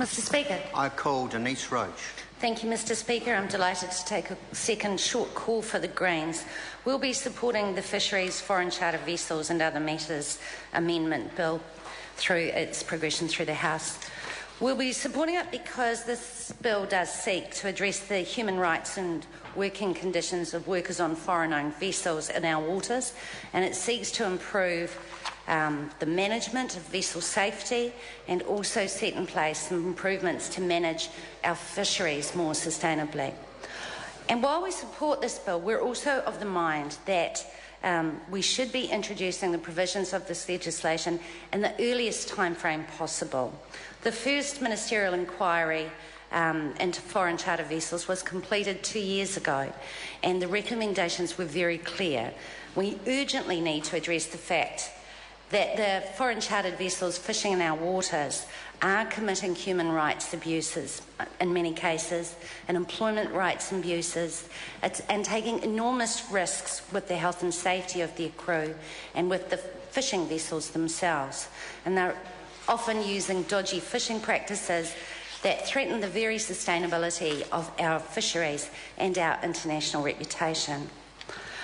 Mr Speaker. I call Denise Roach. Thank you, Mr Speaker. I'm delighted to take a second short call for the Greens. We'll be supporting the Fisheries, Foreign Charter Vessels and Other Matters Amendment Bill through its progression through the House. We'll be supporting it because this bill does seek to address the human rights and working conditions of workers on foreign-owned vessels in our waters, and it seeks to improve the management of vessel safety and also set in place some improvements to manage our fisheries more sustainably. And while we support this bill, we're also of the mind that we should be introducing the provisions of this legislation in the earliest timeframe possible. The first ministerial inquiry into foreign charter vessels was completed 2 years ago, and the recommendations were very clear. We urgently need to address the fact that the foreign chartered vessels fishing in our waters are committing human rights abuses in many cases, and employment rights abuses, and taking enormous risks with the health and safety of their crew and with the fishing vessels themselves. And they're often using dodgy fishing practices that threaten the very sustainability of our fisheries and our international reputation.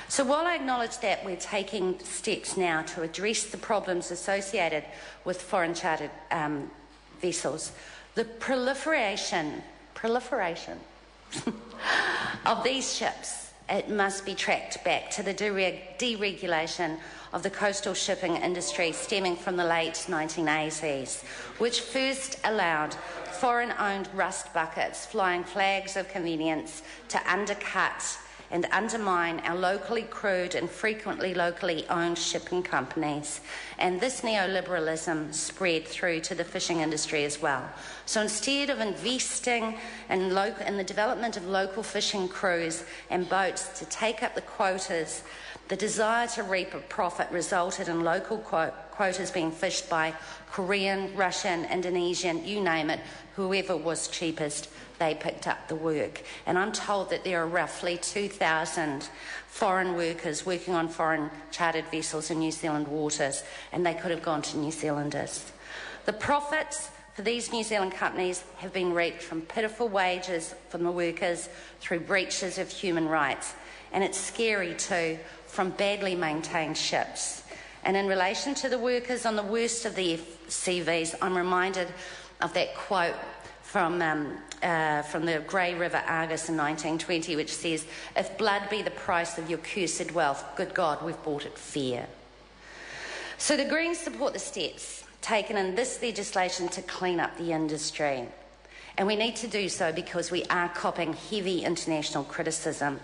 So while I acknowledge that we're taking steps now to address the problems associated with foreign chartered vessels, the proliferation of these ships, it must be tracked back to the deregulation of the coastal shipping industry stemming from the late 1980s, which first allowed foreign-owned rust buckets flying flags of convenience to undercut and undermine our locally crewed and frequently locally owned shipping companies. And this neoliberalism spread through to the fishing industry as well. So instead of investing in the development of local fishing crews and boats to take up the quotas, the desire to reap a profit resulted in local quotas being fished by Korean, Russian, Indonesian, you name it, whoever was cheapest, they picked up the work. And I'm told that there are roughly 2,000 foreign workers working on foreign chartered vessels in New Zealand waters, and they could have gone to New Zealanders. The profits for these New Zealand companies have been reaped from pitiful wages from the workers through breaches of human rights. And it's scary too, from badly maintained ships. And in relation to the workers on the worst of the FCVs, I'm reminded of that quote from the Grey River Argus in 1920, which says, "If blood be the price of your cursed wealth, good God, we've bought it fair." So the Greens support the steps taken in this legislation to clean up the industry. And we need to do so because we are copping heavy international criticism.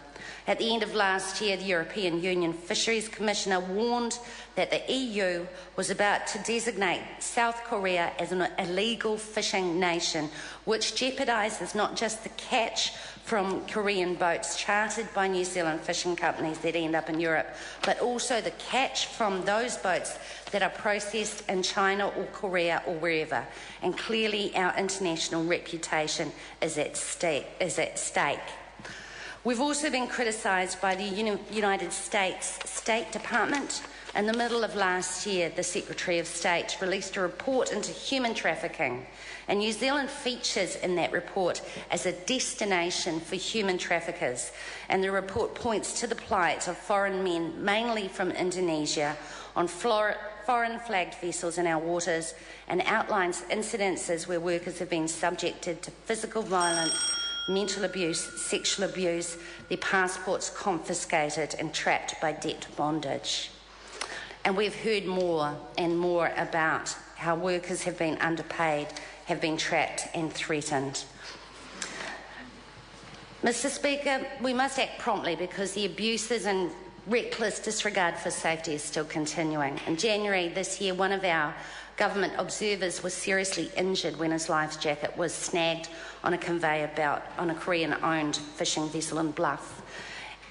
At the end of last year, the European Union Fisheries Commissioner warned that the EU was about to designate South Korea as an illegal fishing nation, which jeopardises not just the catch from Korean boats chartered by New Zealand fishing companies that end up in Europe, but also the catch from those boats that are processed in China or Korea or wherever. And clearly our international reputation is at stake. We've also been criticised by the United States State Department. In the middle of last year, the Secretary of State released a report into human trafficking, and New Zealand features in that report as a destination for human traffickers. And the report points to the plight of foreign men, mainly from Indonesia, on foreign flagged vessels in our waters, and outlines incidences where workers have been subjected to physical violence, mental abuse, sexual abuse, their passports confiscated and trapped by debt bondage. And we've heard more and more about how workers have been underpaid, have been trapped and threatened. Mr Speaker, we must act promptly because the abuses and reckless disregard for safety is still continuing. In January this year, one of our government observers was seriously injured when his life jacket was snagged on a conveyor belt on a Korean-owned fishing vessel in Bluff.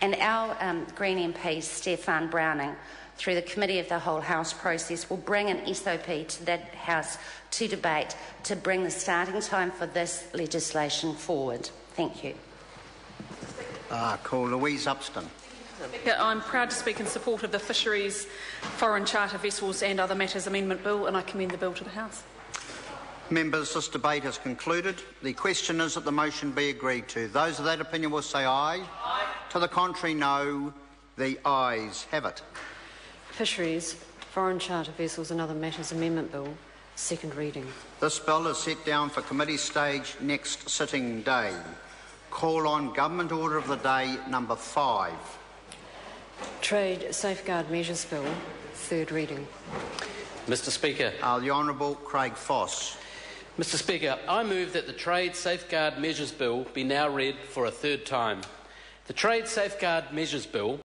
And our Green MP, Stefan Browning, through the Committee of the Whole House process, will bring an SOP to that House to debate to bring the starting time for this legislation forward. Thank you. Call Louise Upston. I'm proud to speak in support of the Fisheries, Foreign Charter Vessels and Other Matters Amendment Bill, and I commend the bill to the House. Members, this debate has concluded. The question is that the motion be agreed to. Those of that opinion will say aye. Aye. To the contrary, no. The ayes have it. Fisheries, Foreign Charter Vessels and Other Matters Amendment Bill, second reading. This bill is set down for committee stage next sitting day. Call on Government Order of the Day number 5. Trade Safeguard Measures Bill, third reading. Mr Speaker. The Honourable Craig Foss. Mr Speaker, I move that the Trade Safeguard Measures Bill be now read for a third time. The Trade Safeguard Measures Bill